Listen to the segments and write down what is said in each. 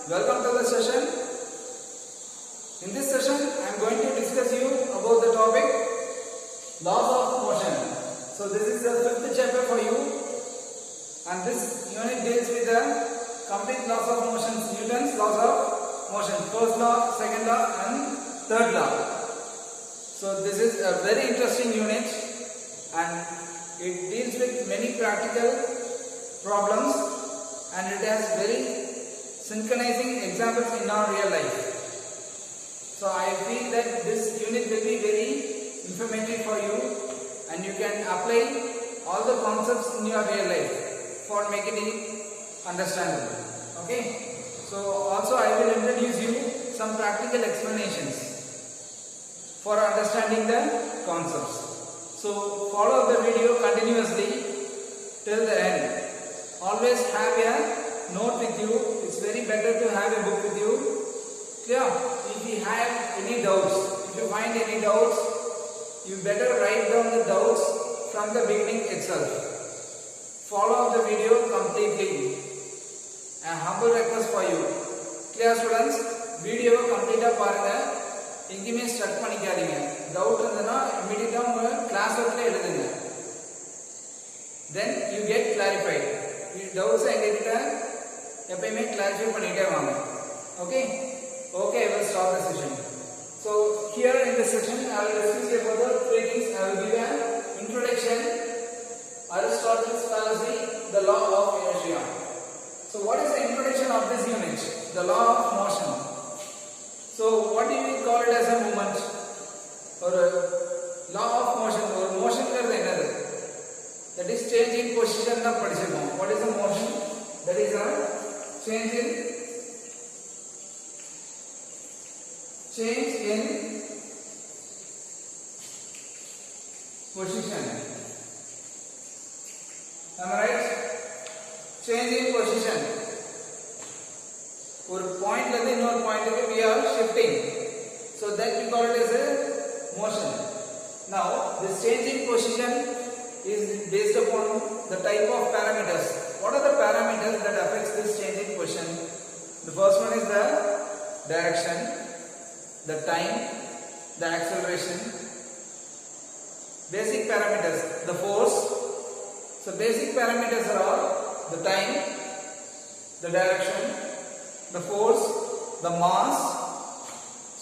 Welcome to the session. In this session, I am going to discuss you about the topic laws of motion. So this is the fifth chapter for you, and this unit deals with the complete laws of motion, Newton's laws of motion, first law, second law, and third law. So this is a very interesting unit, and it deals with many practical problems, and it has very synchronizing examples in our real life. So I feel that this unit will be very informative for you, and you can apply all the concepts in your real life for making it understandable. Okay. So also I will introduce you some practical explanations for understanding the concepts. So follow the video continuously till the end. Always have a note with you. It's very better to have a book with you. Clear? If you have any doubts, if you find any doubts, you better write down the doubts from the beginning itself. Follow the video completely. A humble request for you. Clear students? Video complete பாருங்க. எங்கேயுமே stuck பண்ணிக்காதீங்க. Doubt இருந்தனா இமிடியேட்டா உங்க class ஒர்க்ல எழுதுங்க. Then you get clarified. Doubts எங்ககிட்ட எப்பவுமே clarify பண்ணிட்டே வாங்க. Okay? Okay, I will start the session. So here in this session I will discuss about the three things. I will give an introduction, Aristotle's fallacy, the law of inertia. So what is the introduction of this unit? The law of motion. So what do we call it as a movement? Or a law of motion, or motion ங்கிறது என்னது? That is change in position தான் படிச்சிருக்கோம். What is the motion? That is a change in position. Am I right? Change in position. ஒரு பாயிண்ட்ல இருந்து இன்னொரு பாயிண்ட்க்கு we are shifting. So that we call it as a motion. Now this change in position is based upon the type of parameters. What are the parameters that affects this change in position? The first one is the direction, the time, the acceleration. Basic parameters, the force. So basic parameters are all the time, the direction, the force, the mass.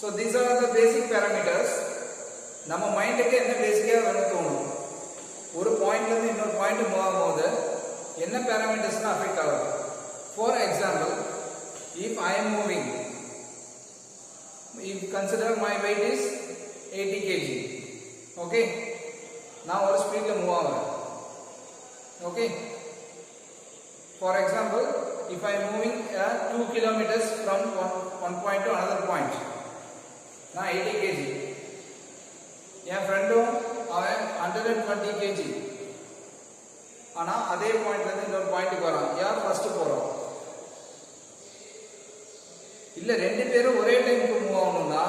So these are the basic parameters. நம்ம மைண்டுக்கு என்ன பேசிக்கா வேணும் தோணும். ஒரு பாயிண்ட்ல இருந்து இன்னொரு பாயிண்ட் மூவ் ஆகும்போது என்ன பாராமீட்டர்ஸ்னா அஃபெக்ட் ஆகும். For example, if I am moving, if consider my weight is 80 kg, okay, நான் ஒரு ஸ்பீட்ல move ஆகுறேன். Okay, for example, if I am moving 2 kilometers from one point to another point, நான் 80 kg, என் ஃப்ரெண்டும் அவன் 120 kg, ஆனா அதே பாயிண்ட்ல இருந்து இன்னொரு பாயிண்ட்க்கு வரான். யார் ஃபர்ஸ்ட் போறோம்? இல்ல ரெண்டு பேரும் ஒரே டைம்க்கு மூவ் ஆகணும்னா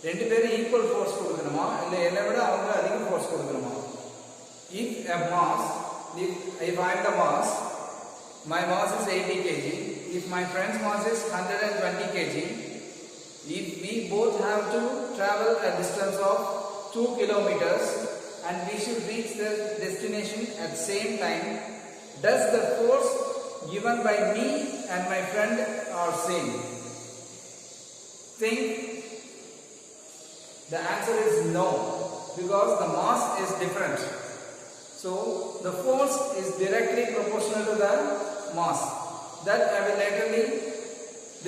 ரெண்டு பேரும் ஈக்குவல் ஃபோர்ஸ் கொடுக்கணுமா, இல்ல என்னை விட அவங்க அதிக ஃபோர்ஸ் கொடுக்கணுமா? If a mass, if I am the mass, my mass is 80 kg. If my friend's mass is 120 kg, if we both have to travel a distance of 2 kilometers and we should reach the destination at the same time, does the force given by me and my friend are same? Think. The answer is no, because the mass is different. So the force is directly proportional to the mass. That I will laterly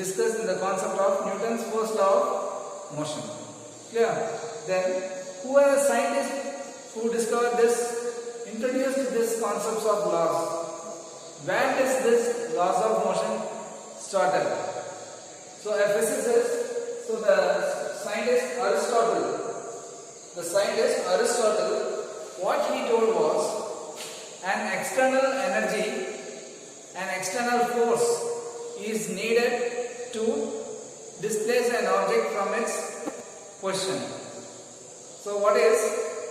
discuss in the concept of Newton's first law of motion. Clear? Then who are the scientists who discovered this, introduced this concepts of laws? Where does this laws of motion started? So a physicist, so the scientist Aristotle, what he told was an external energy, an external force is needed to displace an object from its position. So what is?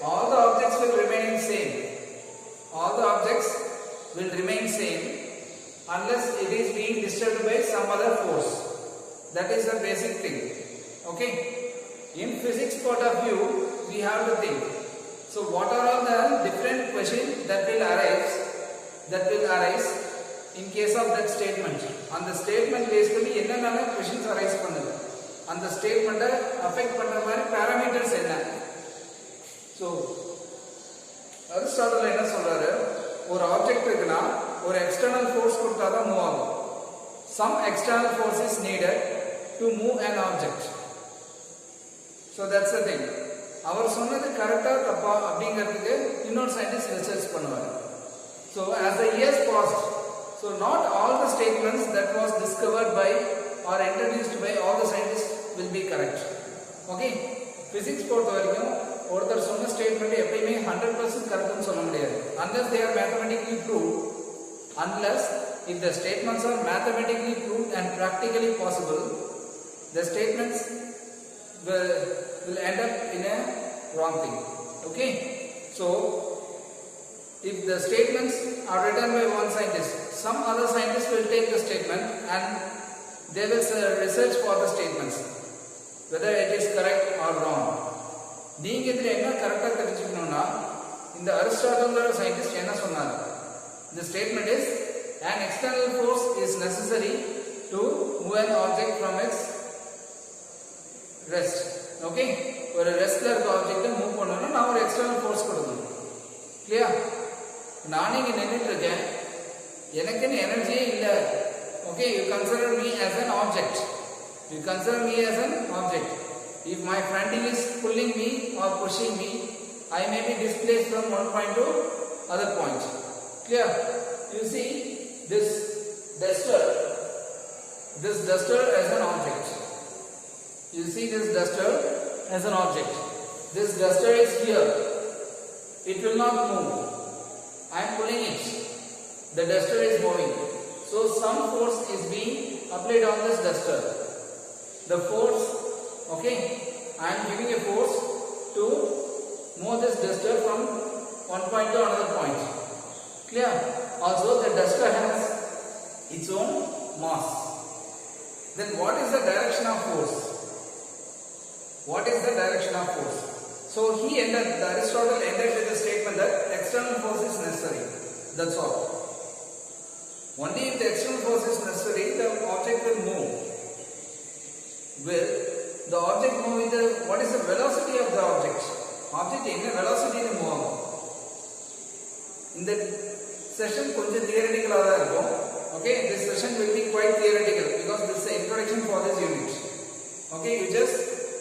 All the objects will remain same. All the objects will remain same unless it is being disturbed by some other force. That is the basic thing. Okay, in physics point of view we have to think. So what are all the different questions that will arise in case of that statement? On the statement basically enna questions arise பண்ணுது, அந்த statement affect பண்ற மாதிரி parameters என்ன? So Aristotle என்ன சொல்றாரு, ஒரு object இருக்குன்னா ஒரு எக்ஸ்டர்னல் ஃபோர்ஸ் கொடுத்தா தான் மூவ் ஆகும். Some external force is needed to move an object. So that's the thing. அவர் சொன்னது கரெக்டா தப்பா அப்படிங்கிறதுக்கு இன்னொரு சயின்டிஸ்ட் ரிசர்ச் பண்ணுவார். So as the years passed, so not all the statements that was discovered by or introduced by all the scientists will be correct. Okay, physics பொறுத்த வரைக்கும் ஒருத்தர் சொன்ன ஸ்டேட்மெண்ட் எப்பயுமே 100% கரெக்ட்னு சொல்ல முடியாது, unless they are mathematically proved. Unless if the statements are mathematically proved and practically possible, the statements will end up in a wrong thing. Okay, so if the statements are written by one scientist, some other scientist will take the statement and they will research for the statements whether it is correct or wrong. நீங்க இதுல என்ன கரெக்டா தெரிஞ்சுக்கணும்னா, இந்த Aristotle scientist என்ன சொன்னாரு, the statement is an external force is necessary to move an object from its rest. Okay, ஒரு ரெஸ்ட்ல இருக்க ஆப்ஜெக்ட்டை மூவ் பண்ணனும்னா நான் ஒரு எக்ஸ்டர்னல் ஃபோர்ஸ் கொடுக்கணும். கிளியர்? நான் இங்க நின்னுட்டு இருக்கேன், எனக்குன்னு எனர்ஜியே இல்ல. Okay, you consider me as an object. You consider me as an object. If my friend is pulling me or pushing me, I may be displaced from one point to other point. Clear? You see this duster as an object. You see this duster as an object. This duster is here. It will not move. I am pulling it. The duster is moving. So some force is being applied on this duster. The force, okay, I am giving a force to move this duster from one point to another point. Clear? Also the duster has its own mass. Then what is the direction of force? What is the direction of force? So Aristotle ended with the statement that external force is necessary. That's all. Only if the external force is necessary, the object will move. Will the object move with what is the velocity of the object? Object in velocity in move. In the session konja theoretical ah irukum. Okay, this session will be quite theoretical because this is the introduction for this unit. Okay, you just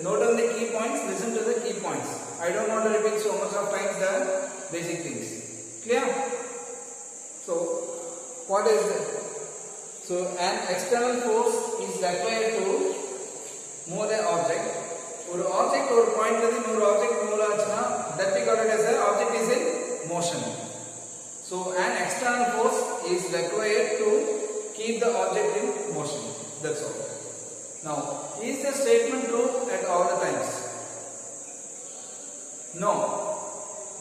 note down the key points, listen to the key points. I don't want to repeat so much of times the basic things. Clear? So what is it? So an external force is required to move the object. Or object or point la innoru object move aachna, that we call it as a object is in motion. So an external force is required to keep the object in motion. That's all. Now, is the statement true at all the times? No.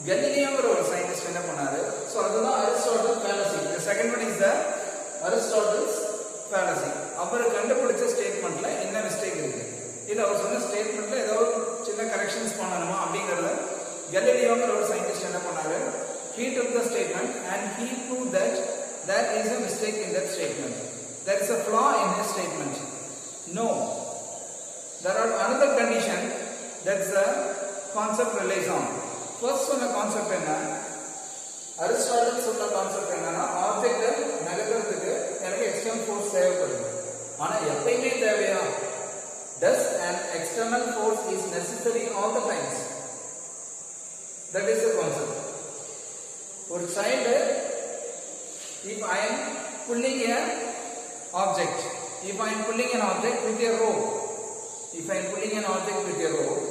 Galileo or scientist enna pannaru, so aduna Aristotle fallacy. The second one is the Aristotle's fallacy. Avaru kandupidicha statement la enna mistake irukku, idu avaru sonna statement la edho chinna corrections pananuma அப்படிங்கறத Galileo or scientist enna pannaru, he took the statement and he proved that there is a mistake in that statement. There is a flaw in his statement. No. There are another condition that the concept relies on. First one concept enna, Aristotle சொன்ன concept என்னன்னா, object நகர்றதுக்கு எனக்கு external force தேவைப்படுது. ஆனா எப்பவுமே தேவையா? Does an external force is necessary all the times? That is the concept. For child, if I am pulling an object, if I am pulling an object with a rope, if I am pulling an object with a rope,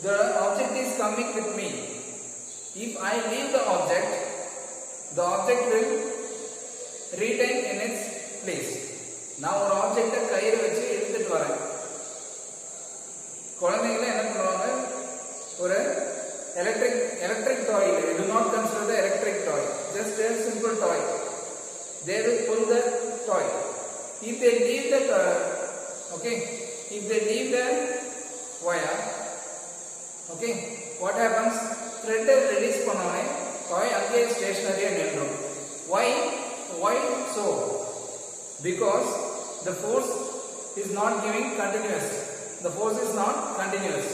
the object is coming with me. If I leave the object will retain in its place. Now ஒரு ஆப்ஜெக்ட்டை கையில வச்சு எடுத்துட்டு வரேன். குழந்தைகளை என்ன பண்ணுவாங்க, ஒரு electric toy, do not consider the electric toy, just a simple toy. They will pull the if they leave the okay, if they leave the wire, okay, what happens? Thread release பண்ணோனே toy அங்கே stationary நின்றும். Why so? Because the force is not giving continuous. The force is not continuous.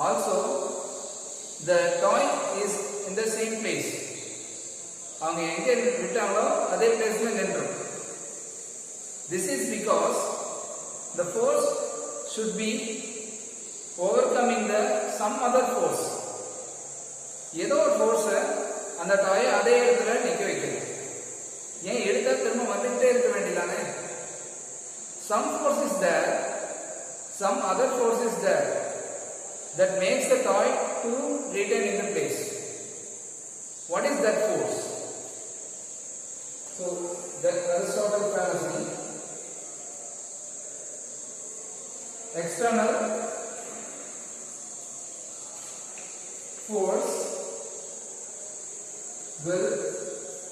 Also, the toy is in the same place. அவங்க எங்க விட்டாங்களோ அதே பிளேஸ்ல நின்றும். This is because the force should be overcoming the some other force. ஏதோ ஒரு force அந்த டாயை அதே இடத்துல நிக்க வைக்குது. ஏன் எடுத்தா திரும்ப வந்துட்டே இருக்க வேண்டியதானே? Some force is there, some other force is there that makes the toy to retain in the place. What is that force? So that Aristotle fallacy, external force will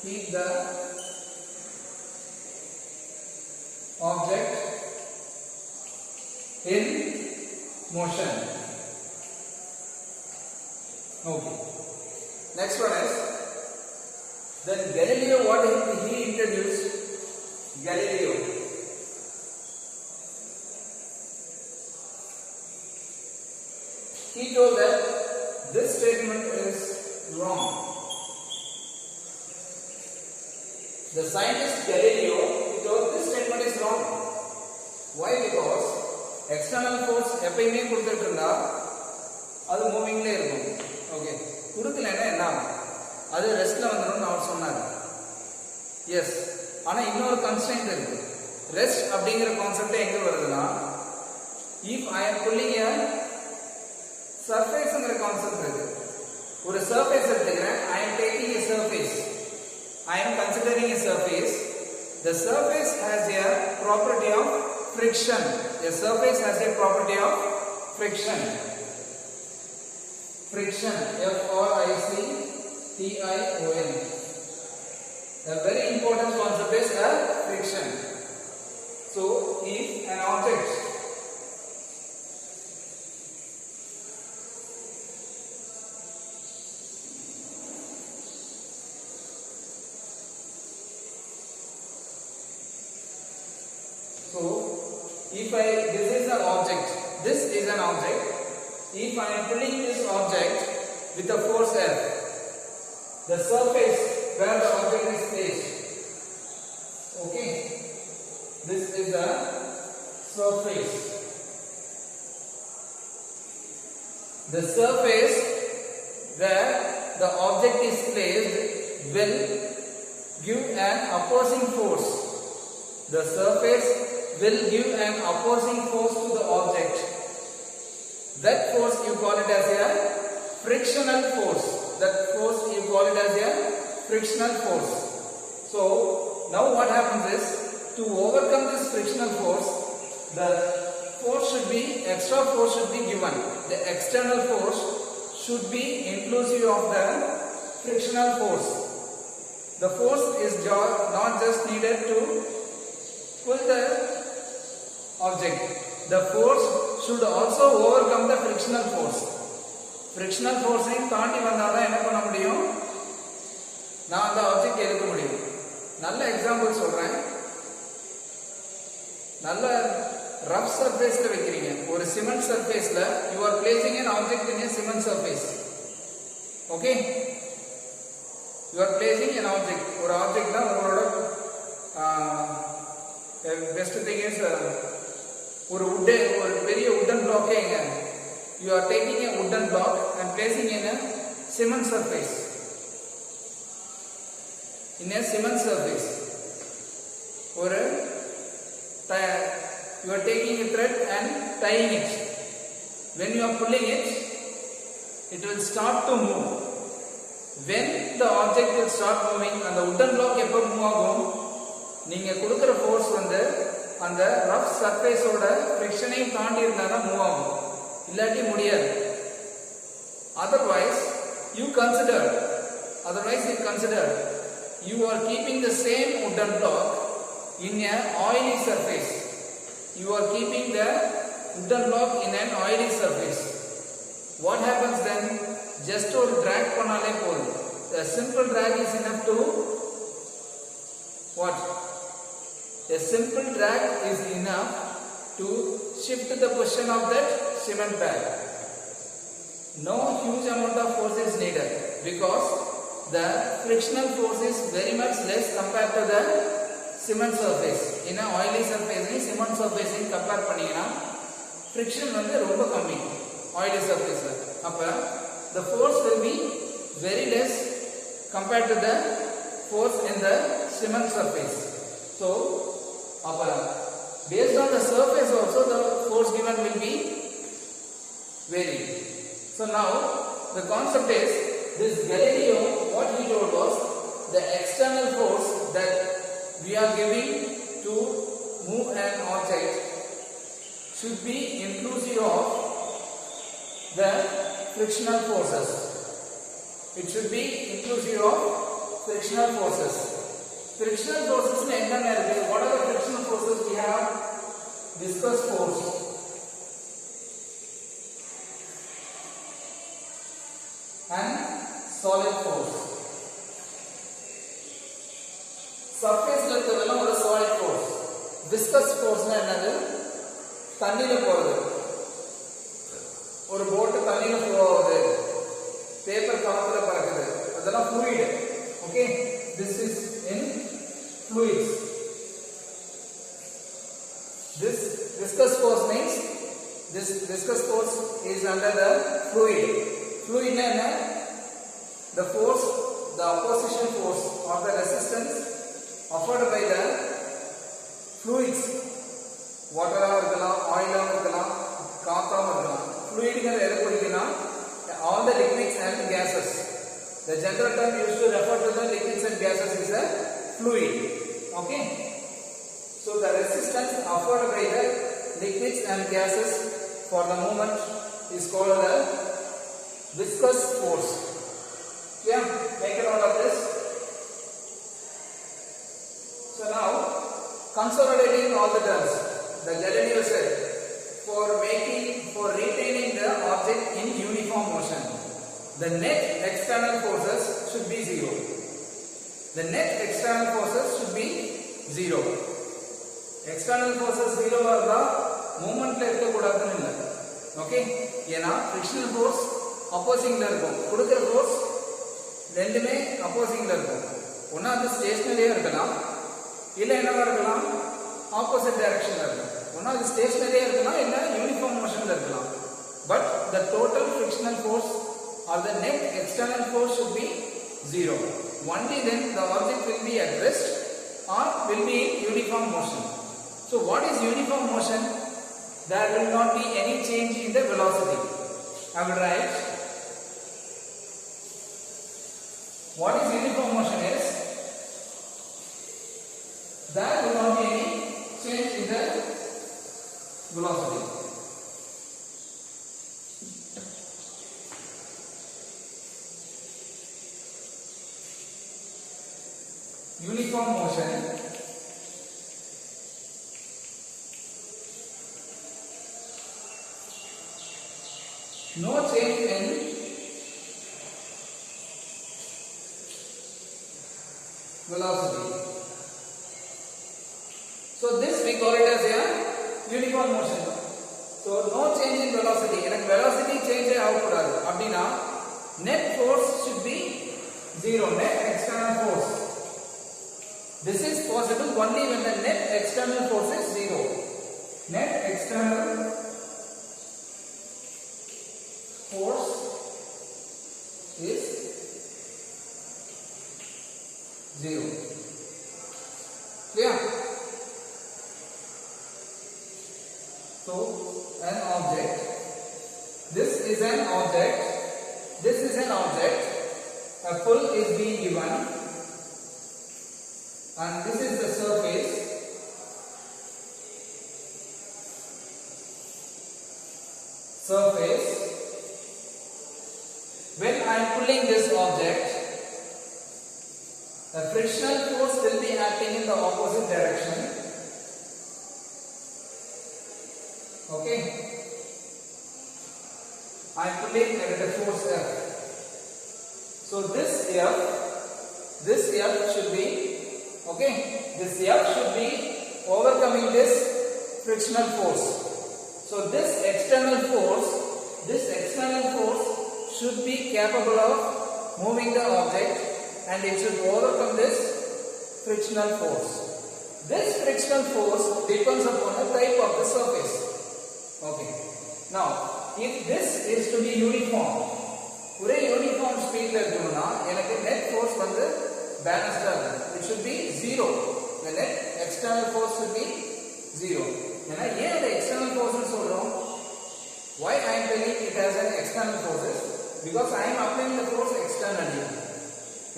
keep the object in motion. Okay. Next one is, then Galileo, what he introduced? Galileo. He told that this statement is wrong. The scientist Galileo, he told this statement is wrong. Why? Because external force எப்பயுமே கொடுத்துட்டு இருந்தா அது மூவிங்ல இருக்கும். Okay, கொடுக்கலன்னா என்ன ஆகும்? அது ரெஸ்ட்ல வந்துடும் அவர் சொன்னார். எஸ், ஆனா இன்னொரு கன்ஸ்ட்ரெயின்ட் இருக்கு. ரெஸ்ட் அப்படிங்கிற கான்செப்ட் எங்க வருதுன்னா, if I am pulling a surfaceங்கிற கான்செப்ட் இருக்கு. ஒரு சர்ஃபேஸ் எடுத்துக்கிறேன். I am taking a surface. I am considering a surface. The surface has a property of friction. A surface has a property of friction. Friction, F-R-I-C-T-I-O-N. A very important concept is friction. So, if an object this is an object. This is an object. If I am pulling this object with a force F, the surface where the object is placed, okay, this is the surface. The surface where the object is placed will give an opposing force. The surface will give an opposing force to the object. That force you call it as a frictional force. That force you call it as a frictional force. So now what happens is, to overcome this frictional force, the force should be, extra force should be given. The external force should be inclusive of the frictional force. The force is not just needed to pull the object. The force should also overcome the frictional force. Frictional force தாண்டி வந்தாதான் என்ன பண்ண முடியும்? நான் அந்த object எடுக்க முடியும். நல்ல எக்ஸாம்பிள் சொல்றேன். நல்ல ரஃப் சர்ஃபேஸ்ல வைக்கிறீங்க. ஒரு cement சர்ஃபேஸ்ல you are placing an object in a cement surface. Okay? You are placing an object. ஒரு ஆப்ஜெக்ட் தான் உங்களோட best thing is ஒரு பெரிய wooden block you are taking a wooden block and placing in a cement surface. In a cement surface, you are taking a thread and tying it. When you are pulling it, it will start to move. When the object will start moving and the wooden block எப்போ move ஆகும், நீங்க கொடுக்கிற force அந்த rough surface ஓட frictionையும் தாண்டி இருந்தாதான் move ஆகும். இல்லாட்டி முடியாது. Otherwise you consider you are keeping the same wooden block in an oily surface. You are keeping the wooden block in an oily surface. What happens then? Just or drag panale pole. A simple drag is enough to what? A simple drag is enough to shift the position of that cement bag. No huge amount of force is needed because the frictional force is very much less compared to the cement surface. In a oily surface, cement surface compare பண்ணீங்கன்னா friction வந்து ரொம்ப கம்மி oily surface. அப்ப the force will be very less compared to the force in the cement surface. So, based on the surface also the force given will be varied. So now the concept is this Galileo, what he told was the external force that we are giving to move an object should be inclusive of the frictional forces. It should be inclusive of frictional forces. Frictional forces what are the frictional forces we have? Viscous force and solid force. Surface la irukradha oru solid force. Viscous force na enadhu தண்ணில போறது. ஒரு boat தண்ணில போகுது. Paper காத்துல பறக்குது. அதெல்லாம் fluid. Okay, this is in fluids. This viscous force means this viscous force is under the fluid. Fluid na the force, the opposition force or the resistance offered by the fluids, water or oil or kaatha or fluid all the liquids and gases. The general term used to refer to the liquids and gases is a fluid. Okay, so the resistance offered by the liquids and gases for the movement is called the viscous force. Yeah, make a note of this. So now, consolidating all the terms, the Galileo said, for retaining the object in uniform motion, the net external forces should be zero. The net external forces should be zero. External forces zero varda movement la irukka koodaadunu illa. Okay, ena frictional force opposing la irukum, kudukra force ரெண்டுமே opposing-ல இருக்கும். ஒண்ணா அது ஸ்டேஷனரியா இருக்கலாம், இல்ல என்னவா இருக்கலாம், opposite டைரக்ஷன்ல இருக்கும். ஒண்ணா அது ஸ்டேஷனரியா இருக்கலாம், இல்ல யூனிஃபார்ம் மோஷன்ல இருக்கலாம். But the total frictional force or the net external force should be zero. Only then the object will be at rest or will be in uniform motion. So what is uniform motion? There will not be any change in the velocity. I will write. What is uniform motion is, there will not be any change in the velocity. Uniform motion no change in velocity. So this we call it as a uniform motion. So no change in velocity. Like velocity change ஆகக்கூடாது அப்படினா net force should be zero. Net external force. This is possible only when the net external force is zero. Net external force is zero. Clear? So an object, this is an object, this is an object, a pull is being given, and this is the surface. When I am pulling this object, the frictional force will be acting in the opposite direction. Okay, I am pulling at the force F. So this F should be, okay, this F should be overcoming this frictional force. So this external force should be capable of moving the object and it should overcome this frictional force. This frictional force depends upon the type of the surface. Okay. Now, if this is to be uniform, ஒரே uniform ஸ்பீட்ல இருக்கணும்னா எனக்கு net force வந்து பேலன்ஸ்டா இருக்கணும். It should be 0. The net external force should be 0. ஏன்னா ஏன் அந்த external force னு சொல்றோம்? Why I am telling it as an external forces? Because I am applying the force externally.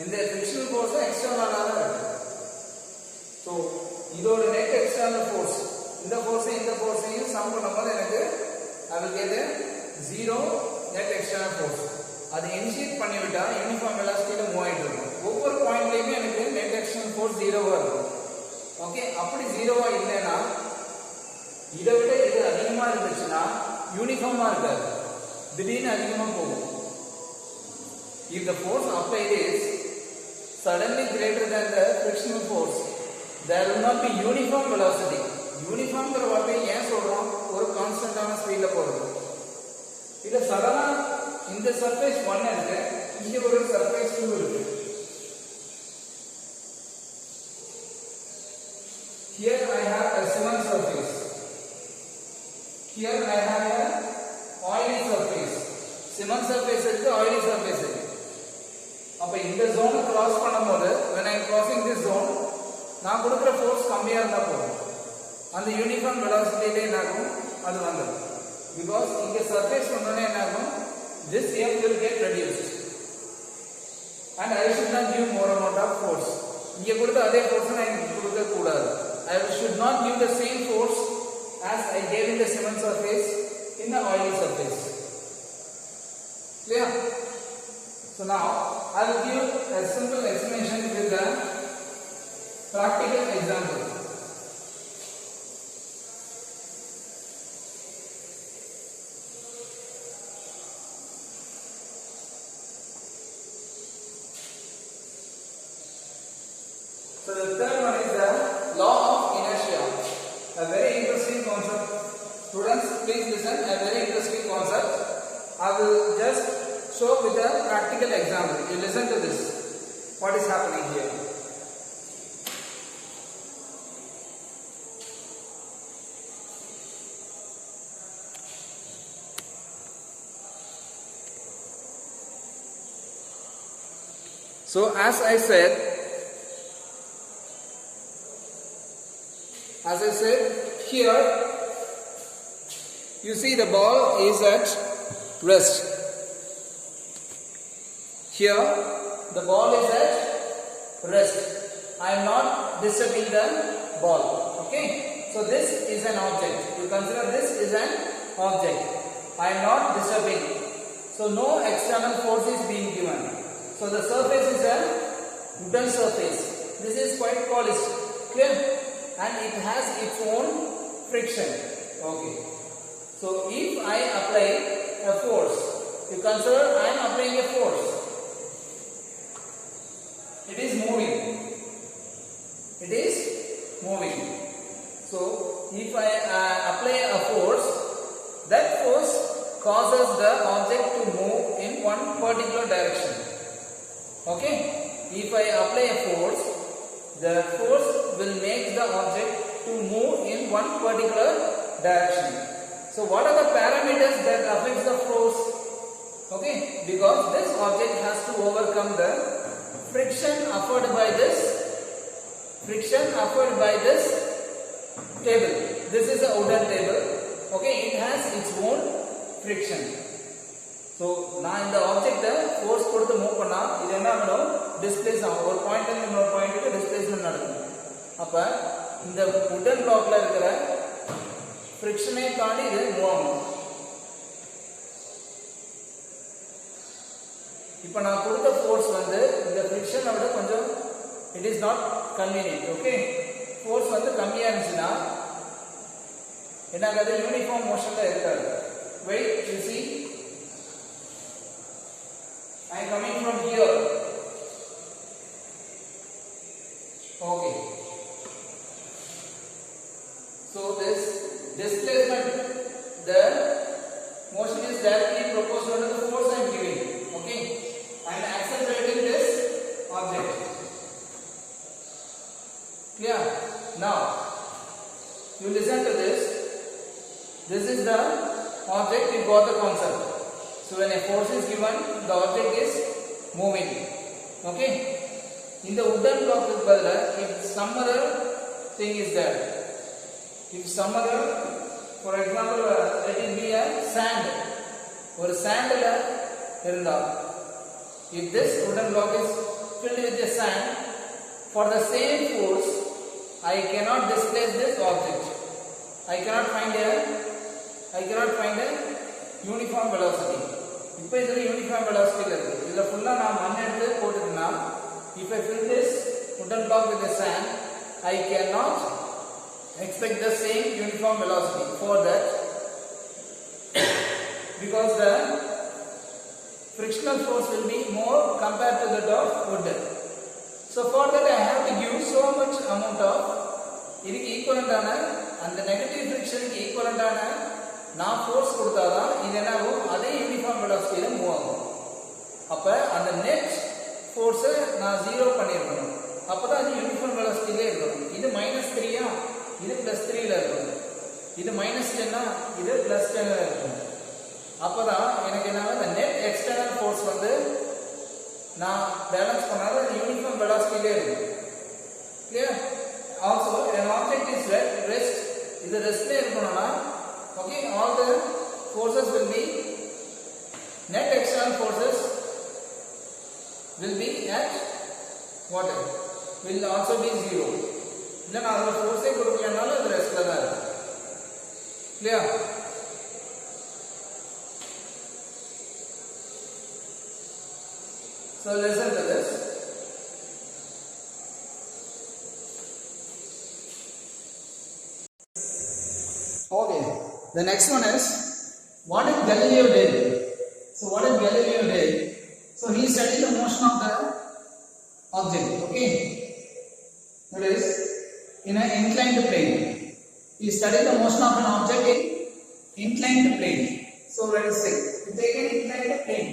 இந்த frictional force external ஆ இருக்கு. So இதோட net external force இந்த ஃபோர்ஸையும் some பண்ணும்போது எனக்கு I will get a 0 net external force. அதை initiate பண்ணிவிட்டா uniform வெலாசிட்டில move ஆயிட்டு இருக்கும். ஒவ்வொரு பாயிண்ட்லயுமே எனக்கு நெட் எக்ஸ்டர்னல் ஃபோர்ஸ் 0வா இருக்கும். ஓகே, அப்படி 0வா இல்லைன்னா இதை விட இது அதிகமா இருந்துச்சுன்னா யூனிஃபார்மா இருக்காது, திடீர்னு அதிகமா போகும். If the force applied is suddenly greater than the frictional force, there will not be uniform velocity. யூனிஃபார்ம்ங்கிற வார்த்தையை ஏன் சொல்றோம்? ஒரு கான்ஸ்டன்டான ஸ்பீட்ல போறது. இல்ல சடனா இந்த சர்ஃபேஸ் 1 இருக்கு, இங்க ஒரு சர்ஃபேஸ் 2 இருக்கு. Here I have a cement surface. Here I have a oily surface. Cement surface இருக்கு, oily surface இருக்கு. அப்ப இந்த zone cross பண்ணும்போது when I am crossing this zone நான் கொடுக்கிற ஃபோர்ஸ் கம்மியா இருந்தா போதும், அந்த யூனிஃபார்ம் வெலாசிட்டில என்ன ஆகும்? அது வந்துடும். Because இங்க சர்ஃபேஸ் வந்தோனே என்ன ஆகும்? This F will get reduced and I should not give more amount of force. இங்க கொடுத்த அதே ஃபோர்ஸ் நான் இங்க கொடுக்க கூடாது. I should not give the same force as I gave in the cement surface in the oily surface. Clear? So now I will give a simple explanation with the practical example. So the third one is the law of inertia. A very interesting concept. Students, please listen. A very interesting concept. I will just show with a practical example. You listen to this. What is happening here? So as I said, here you see the ball is at rest. Here the ball is at rest. I am not disturbing the ball. Okay, so this is an object. You consider this is an object. I am not disturbing. So no external force is being given. So the surface is a wooden surface. This is quite polished. Clear? And it has its own friction. Okay. So if I apply a force, you consider I am applying a force. It is moving. It is moving. So if I apply a force, that force causes the object to move in one particular direction. Okay. If I apply a force, the force will make the object to move in one particular direction. So what are the parameters that affects the force? Okay, because this object has to overcome the friction offered by this table. This is a wooden table. Okay, it has its own friction. So நான் இந்த ஆப்ஜெக்ட்ட force கொடுத்து move பண்ணா இது என்ன ஆகும்? Displays ஆகும். ஒரு பாயிண்ட்ல இருந்து இன்னொரு பாயிண்ட்க்கு டிஸ்பிளேஸ்மென்ட் நடக்கும். அப்ப இந்த வுடன் பிளாக்ல இருக்கிற ஃபிரிக்ஷனை தாண்டி இது மூவ் ஆகும். இப்போ நான் கொடுத்த ஃபோர்ஸ் வந்து இந்த ஃபிரிக்ஷனை விட கொஞ்சம் it is not convenient. Okay, force வந்து கம்மியா இருந்துச்சுன்னா என்னது யூனிஃபார்ம் மோஷன்ல இருக்காது. Wait, you see, I am coming from here. Okay. So this displacement, the motion is directly proportional to the force I am giving. Okay. I am accelerating this object. Clear? Now, you listen to this. This is the object, you got the concept. So when a force is given, the object is moving. Okay? In the wooden block is badala, if some other thing is there, if some other, for example, let it be a sand, or sand irunda, if this wooden block is filled with the sand, for the same force, I cannot displace this object. I cannot find a uniform velocity. இப்போ இதுல uniform velocity இருக்கு. இதுல ஃபுல்லா நான் மண் எடுத்து போட்டுட்டேன்னா, if I fill this wooden block with the sand, I cannot expect the same uniform velocity for that, because the frictional force will be more compared to that of wood. So for that I have to give so much amount of இதுக்கு ஈக்குவலண்டான அந்த negative ஃபிரிக்ஷனுக்கு ஈக்குவலண்டான நான் force கொடுத்தாதான் இது என்ன ஆகும், அதே uniform வெலாசிட்டியில move ஆகும். அப்ப அந்த நெட் ஃபோர்ஸை நான் 0 பண்ணியிருக்கணும். அப்பதான் அது யூனிஃபார்ம் வெலாசிட்டியிலே இருக்கணும். இது -3 இது +3ல இருக்கணும். இது -10 இது +10ல இருக்கணும். அப்பதான் எனக்கு என்ன ஆகும், அந்த நெட் எக்ஸ்டர்னல் ஃபோர்ஸ் வந்து நான் பேலன்ஸ் பண்ணாத அது யூனிஃபார்ம் வெலாசிட்டியிலே இருக்கும். Clear? Also an object is rest, இது ரெஸ்ட்ல இருக்கணும்னா, okay, all the forces will be, net external forces will be at what, will also be 0. இல்லனா அதோட ஃபோர்ஸே கொடுக்கலனாலும் அது ரெஸ்ட்ல தான் இருக்கும். Clear? So listen to this. Okay, the next one is what did Galileo did? So what did Galileo did? So he studied the motion of the object. Okay, that is in an inclined plane. He studied the motion of an object in inclined plane. So let us say we take an inclined plane.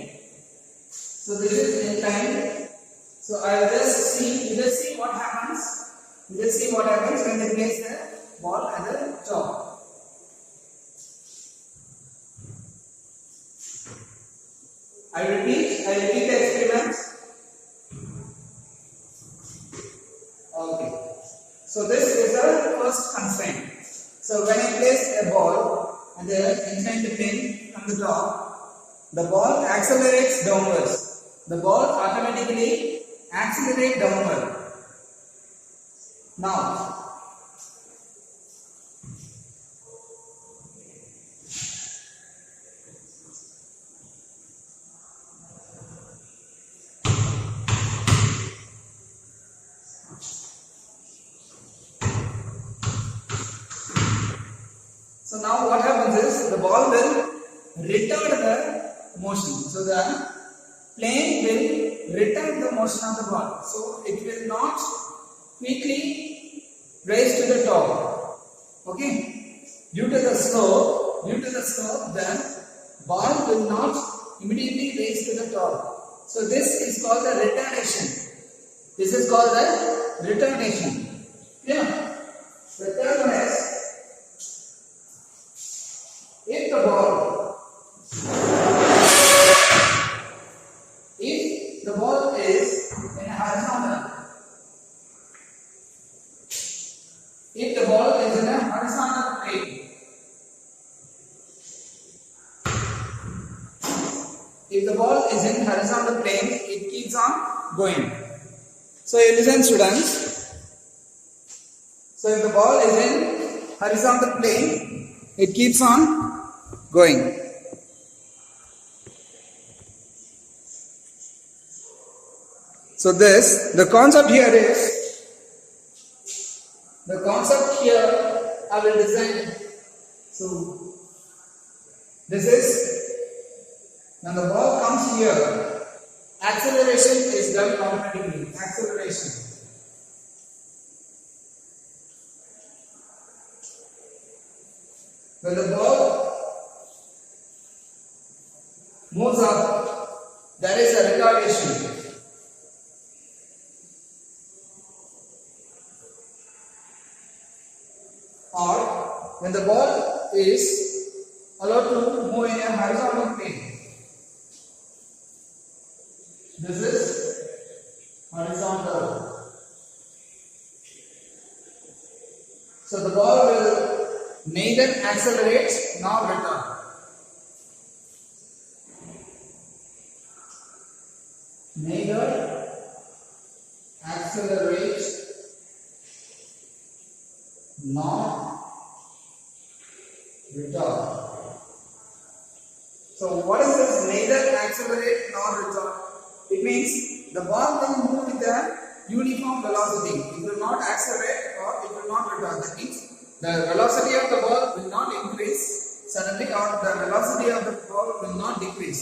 So this is inclined. So I will just see what happens. Let's see what happens when they place the ball at the top. I repeat the experiment. Okay. So this is the first constraint. So when I place a ball and the inclined plane from the top, the ball accelerates downwards. The ball automatically accelerates downward. Now, what happens is the ball will retard the motion. So the plane will retard the motion of the ball. So it will not quickly raise to the top. Okay? Due to the slope, the ball will not immediately raise to the top. So this is called the retardation. This is called the retardation. Yeah. The third one is, if the ball is in a horizontal, plane, if the ball is in horizontal plane, it keeps on going. So you listen, students. So if the ball is in horizontal plane, it keeps on going. So the concept here I will design. So So this is when the ball comes here, acceleration is done automatically. Acceleration. When the ball moves up, there is a retardation. Or when the ball is allowed to move in a horizontal plane. This is horizontal. So the ball will neither accelerate nor retard. Neither accelerate nor retard. So what is this neither accelerate nor retard? It means the ball will move with a uniform velocity. It will not accelerate or it will not retard. That means the velocity of the ball will not increase suddenly, or the velocity of the ball will not decrease.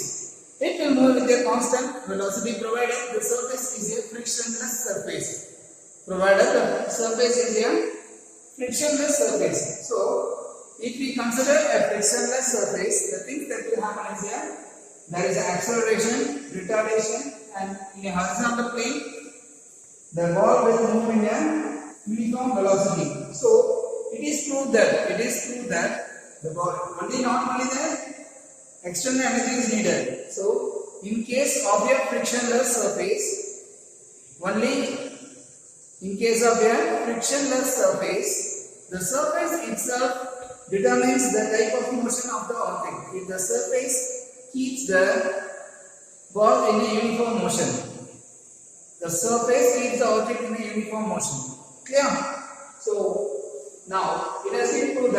It will move with a constant velocity provided the surface is a frictionless surface. Provided the surface is a frictionless surface. So if we consider a frictionless surface, the things that will happen is there is acceleration, retardation, and in a horizontal plane, the ball will move in a uniform velocity. So it is proved that the ball not only the external energy is needed. So in case of a frictionless surface, the surface itself determines the type of motion of the object. If the surface keeps the ball in a uniform motion, the surface keeps the object in a uniform motion. Clear? So now it has been proved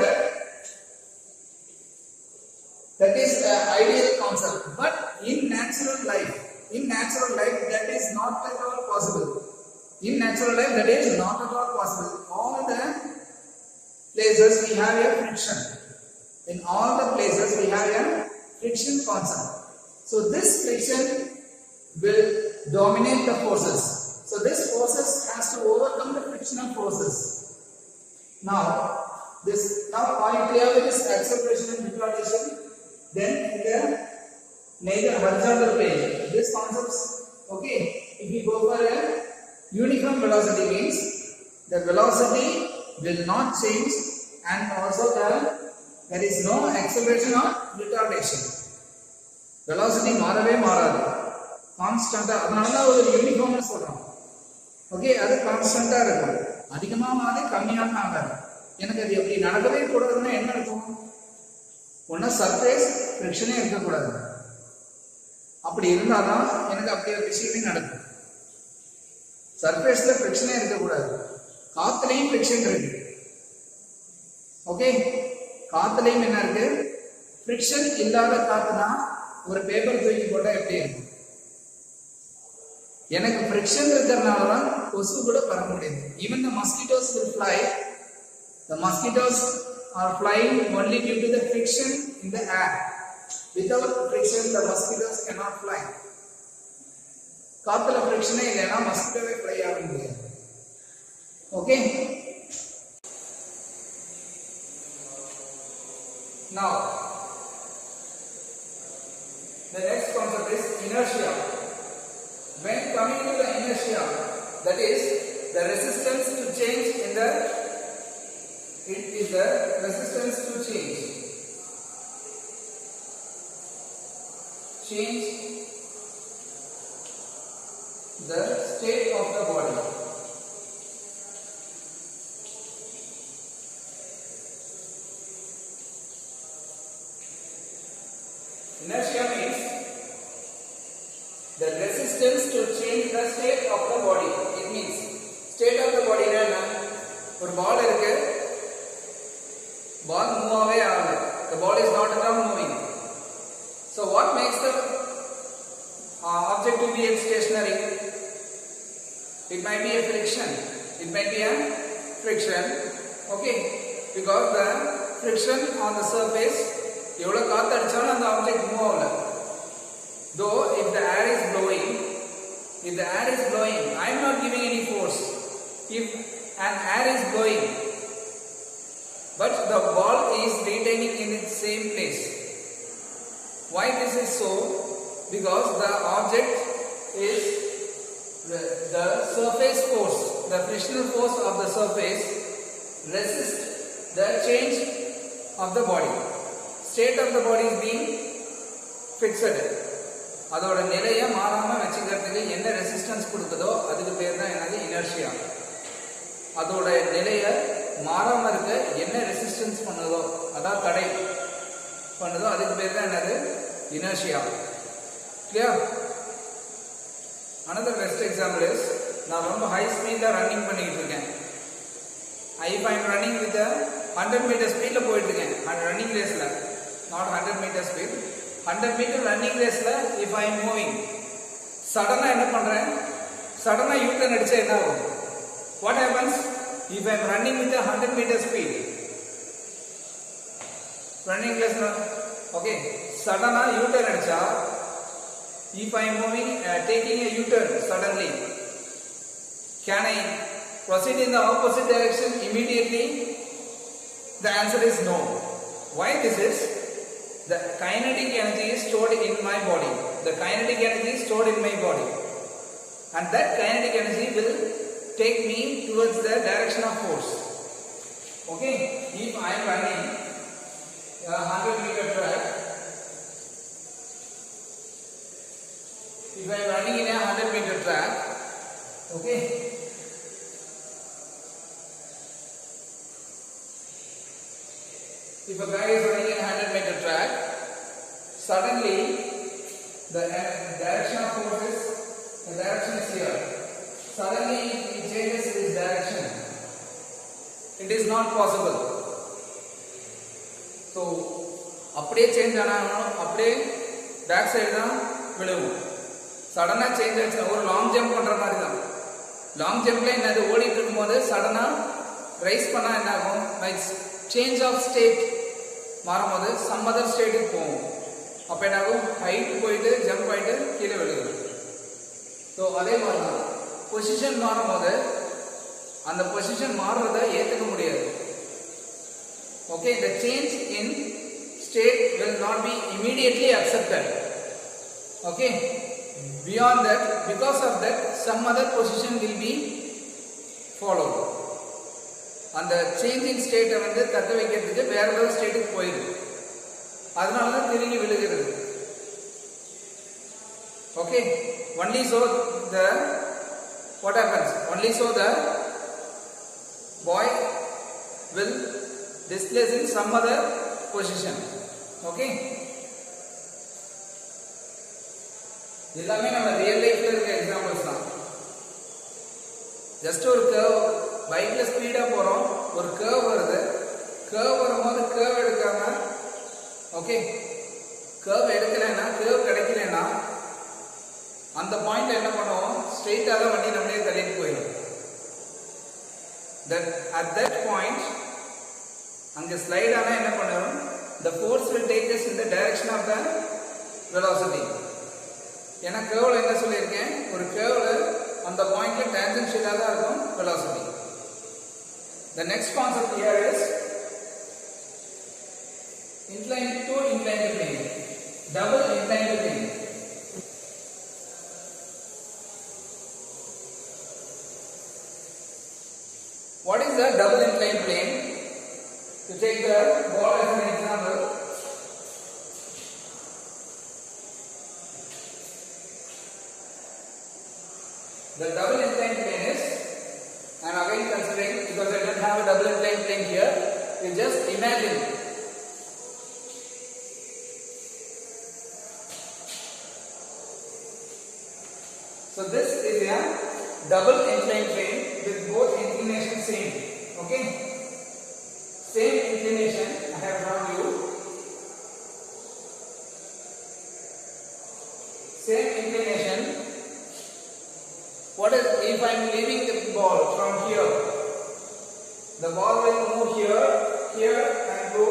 that is an ideal concept, but in natural life that is not at all possible. In natural life that is not at all possible. All the places we have a friction. In all the places we have a friction concept. So this friction will dominate the forces. So this forces has to overcome the frictional forces. Now are you clear with this acceleration and retardation? Then in the neither horizontal plane, this concepts, okay, if we go for a uniform velocity means the velocity will not change, and also there is no acceleration or retardation. Velocity மாறவே மாறாது, கான்ஸ்டன்டா. அதனால தான் ஒரு யூனிஃபார்ம்னு சொல்றோம். Okay, அது கான்ஸ்டன்டா இருக்கும். அதிகமா மாறி கம்மியாக ஆகாது. எனக்கு அது எப்படி நடக்கவே கூடாதுன்னா என்ன இருக்கும்? ஒன்னா சர்ஃபேஸ் ஃப்ரிக்ஷனே இருக்கக்கூடாது. அப்படி இருந்தாதான் எனக்கு அப்படி ஒரு விஷயமே நடக்கும். சர்ஃபேஸ்ல ஃப்ரிக்ஷனே இருக்கக்கூடாது. காத்துலையும் ஃப்ரிக்ஷன் இருக்கு. ஓகே, காத்துலையும் என்ன இருக்கு? ஃப்ரிக்ஷன் இல்லாத காத்துனா ஒரு பேப்பர் தூக்கி போட்டா எப்படி இருக்கும்? எனக்கு ஃப்ரிக்ஷன் இருக்கிறதுனால தான் கொசு கூட பறக்க முடியுது. Even the mosquitoes will fly. The mosquitoes are flying only due to the friction in the air. Without friction, the mosquitoes cannot fly. காத்துல ஃப்ரிக்ஷனே இல்லைன்னா மஸ்கிட்டோவே ஃப்ளை ஆக முடியாது. Okay, now the next concept is inertia. When coming to the inertia, that is the resistance to change in the resistance to change the state of the body. Inertia means the resistance to change the state of the body. It means state of the body na ஒரு பால் இருக்கு, ball move away ஆகல, the ball is not at all moving. So what makes the object to be stationary? It might be a friction. Okay, because the friction on the surface. எவ்வளவு காத்து அடிச்சாலும் அந்த object move ஆகல. Though if the air is blowing, I am not giving any force. If an air is blowing, but the ball is retaining in its same place. Why this is so? Because the object is the surface force, the frictional force of the surface resists the change of the body. State of the body is being fixed. அதோட நிலையை மாறாம வச்சுக்கிறதுக்கு என்ன resistance கொடுக்குதோ அதுக்கு பேர் தான் என்னது inertia. அதோட நிலையை மாறாம இருக்க என்ன ரெசிஸ்டன்ஸ் பண்ணுதோ அதான் தடை பண்ணுதோ அதுக்கு பேர் தான் என்னது inertia. Clear? another best example is நான் ரொம்ப ஹை ஸ்பீட்ல ரன்னிங் பண்ணிட்டு இருக்கேன். if I am running with a 100 meter ஸ்பீட்ல போயிட்டு இருக்கேன் ரன்னிங் ரேஸ்ல, not 100 meter speed, 100 meter running ரேஸ்ல if I am moving, சடனா என்ன பண்றேன், சடனா யூ டர்ன் அடிச்சா என்ன ஆகும்? what happens if I am running with a 100 meter speed, running ரேஸ்ல okay, சடனா யூ டர்ன் அடிச்சா, if I am moving taking a U turn suddenly, can I proceed in the opposite direction immediately? The answer is no. Why this is? The kinetic energy is stored in my body. The kinetic energy is stored in my body, and that kinetic energy will take me towards the direction of force. Okay, if I am running a 100 meter track, if I am running in a 100 meter track, okay, if a guy is running in a 100 meter track, suddenly the direction of force is, the direction is here. Suddenly it changes its direction. It is not possible. So, அப்படியே change ஆனாலும் அப்படியே back side தான் விழுவும். சடனா change ஆச்சு, ஒரு long jump பண்ற மாதிரி தான். லாங் ஜம்ப்ல என்னது ஓடிட்டு இருக்கும்போது சடனா ரைஸ் பண்ணா என்ன ஆகும்? சேஞ்ச் ஆஃப் ஸ்டேட் மாறும்போது சம் அதர் ஸ்டேட்டுக்கு போகும். அப்போ என்ன ஆகும்? ஹைட் போயிட்டு ஜம்ப் ஆயிட்டு கீழே விழுகுது. ஸோ அதே மாதிரி தான் பொசிஷன் மாறும்போது அந்த பொசிஷன் மாறுறதை ஏற்றுக்க முடியாது. Okay, the change in state will not be immediately accepted. Okay, beyond that, because of that, some other position will be followed. அந்த சேஞ்சிங் ஸ்டேட்டை வந்து தக்க வைக்கிறதுக்கு வேற ஏதாவது ஸ்டேட்டுக்கு போயிடுது, அதனால தான் திரும்பி விழுகிறது. Okay, only so the what happens? Only so the boy will displace in some other position. Okay, எல்லாமே நம்ம ரியல் லைஃப்ல இருக்க எக்ஸாம்பிள்ஸ் தான். ஜஸ்ட் ஒரு கர்வ், பைக்ல ஸ்பீடா போறோம், ஒரு கர்வ் வருது, கர்வ் வரும்போது கர்வ் எடுக்காம, ஓகே, கர்வ் எடுக்கலைன்னா, கர்வ் கிடைக்கலன்னா அந்த பாயிண்ட் என்ன பண்ணுவோம்? ஸ்ட்ரெயிட்டா தான் வண்டி நம்மளே தள்ளிட்டு போயிடும். At that point அங்க ஸ்லைட் ஆனா என்ன பண்ணுவோம்? The force will take us in the direction of the velocity. ஏன்னா கர்வ்ல என்ன சொல்லியிருக்கேன், ஒரு கர்வ்ல அந்த பாயிண்ட்ல டான்ஜென்ஷியலா தான் இருக்கும் velocity. The next concept here is inclined to inclined plane, double inclined plane. What is the double inclined plane? To take the ball as an example, the double inclined plane is, I am again considering, because I don't have a double inclined plane here, you just imagine. So this is a double inclined plane with both inclination same. Okay, same inclination I have drawn you. Same inclination. What is if I am leaving the ball from here? The ball will move here, here, and go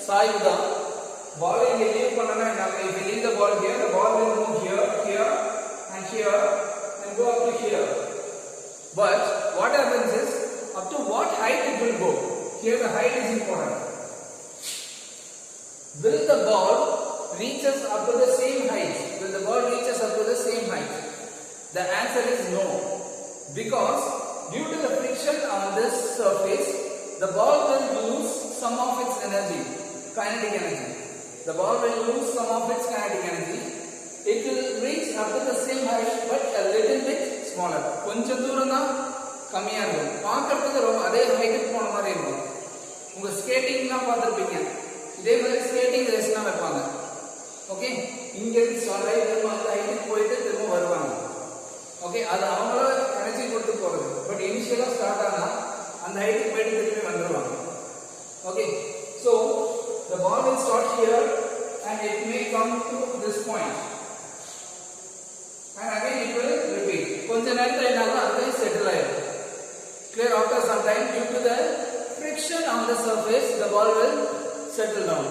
சாய்வு தான். Ball இங்க leave பண்ணனா நம்ம if we leave the ball here, the ball will move here, here and here and go up to here. But what happens is up to what height it will go. Here the height is important. Will the ball reaches up to the same height? Will the ball reaches up to the same height? The answer is no. Because due to the friction on this surface, the ball will lose some of its energy, kinetic energy. The ball will lose some of its kinetic energy. It will reach up to the same height but a little bit smaller. கொஞ்சம் தூரம் தான் கம்மியா இருக்கும். பார்க்கிறதுக்கு ரொம்ப அதே ஹைட்டுக்கு போன மாதிரி இருக்கும். உங்க ஸ்கேட்டிங்லாம் பார்த்திருப்பீங்க. இதே மாதிரி ஸ்கேட்டிங் ரேஸ்லாம் வைப்பாங்க. ஓகே, இங்க இருந்து ஸ்டார்ட் ஆகி திரும்ப அந்த ஹைட்டுக்கு போயிட்டு திரும்ப வருவாங்க. ஓகே, அது அவங்கள எனர்ஜி கொடுத்து போறது. பட் இனிஷியலா ஸ்டார்ட் ஆனா அந்த ஹைட்டுக்கு போயிட்டு திரும்பி வந்துருவாங்க. Okay, so the ball will start here and it may come to this point and again it will repeat. கொஞ்ச நேரத்துல என்னாகும் அதுவே செட்டில் ஆயிடும். Clear? After some time, due to the friction on the surface, the ball will settle down.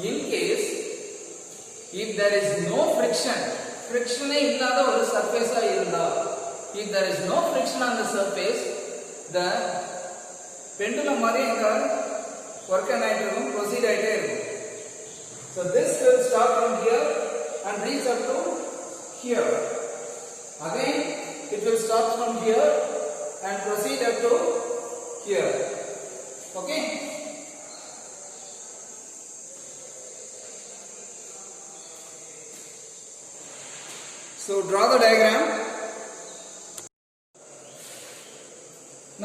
In case if there is no friction, friction இல்லாத ஒரு surface ஆ இருந்தா, if there is no friction on the surface, the pendulum மாதிரி எங்க work ஆயிட்டு இருக்கும், proceed ஆயிட்டே இருக்கும். So this will start from here and reach up to here. Again it will start from here and proceed up to here. Okay, so draw the diagram.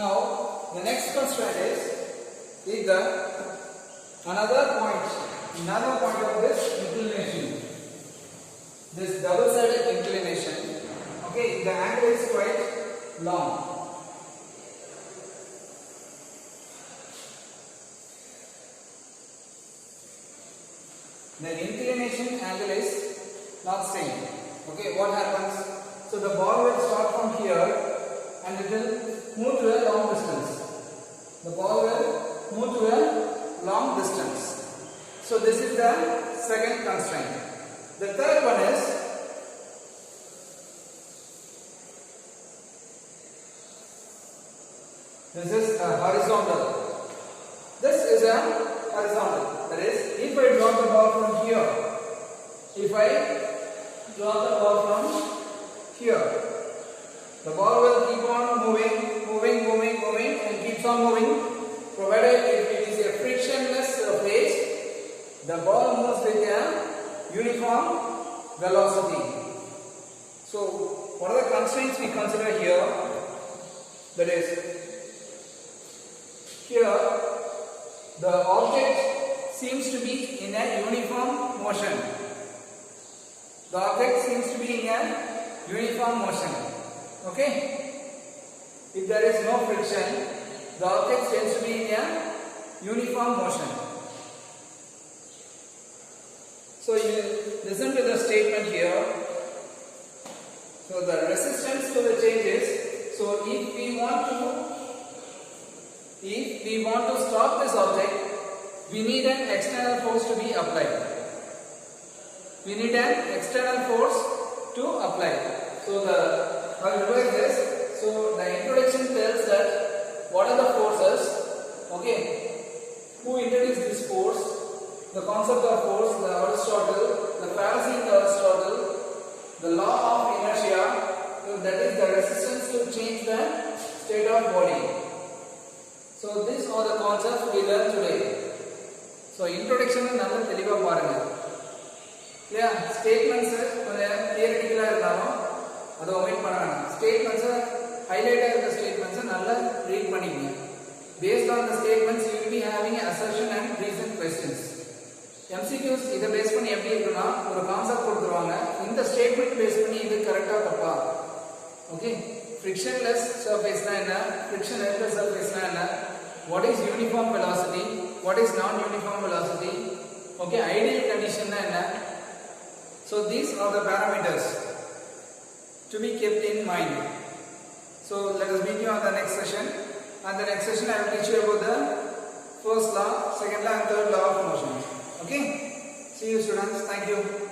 Now the next constraint is the another point of this inclination, this double sided inclination. Okay, the angle is quite long. The inclination angle is not same. Okay, what happens? So the ball will start from here and it will move to a long distance. The ball will move to a long distance. So this is the second constraint. The third one is this is a horizontal. This is a horizontal. That is, if I drop the ball from here, if I drop the ball from here, the ball will keep on moving and keeps on moving, provided if it is a frictionless surface, the ball moves with a uniform velocity. So what are the constraints we consider here? That is, here the object seems to be in a uniform motion. The object seems to be in a uniform motion. Okay, if there is no friction, the object tends to be in a uniform motion. So you listen to the statement here. So the resistance to the changes. So if we want to stop this object, we need an external force to be applied. We need an external force to apply. So I'll revise this. So the introduction tells that what are the forces? Okay, who introduced this force? The concept of force, the Aristotle, the fallacy in the Aristotle, the law of inertia, so that is the resistance to change the state of body. So these are the concepts we learn today. So introduction நல்லா தெளிவா பாருங்க. இல்லையா, statements கொஞ்சம் தியரிட்டிக்கலா இருந்தாலும் அதை omit பண்ண வேணாம். ஸ்டேட்மெண்ட்ஸை ஹைலைட்டாக இருக்க ஸ்டேட்மெண்ட்ஸை நல்லா ரீட் பண்ணிக்கங்க. Based on the statements, you will be having assertion and reason questions. MCQs இதை பேஸ் பண்ணி எப்படி இருக்குன்னா, ஒரு கான்செப்ட் கொடுத்துருவாங்க, இந்த ஸ்டேட்மெண்ட் பேஸ் பண்ணி இது கரெக்டா தப்பா. ஓகே, frictionless surfaceனா என்ன, friction இருக்கிற surfaceனா என்ன, what is uniform velocity, what is non uniform velocity, okay, ideal condition na enna. So these are the parameters to be kept in mind. So let us meet you on the next session. And the next session I will teach you about the first law, second law and third law of motion. See you students. Thank you.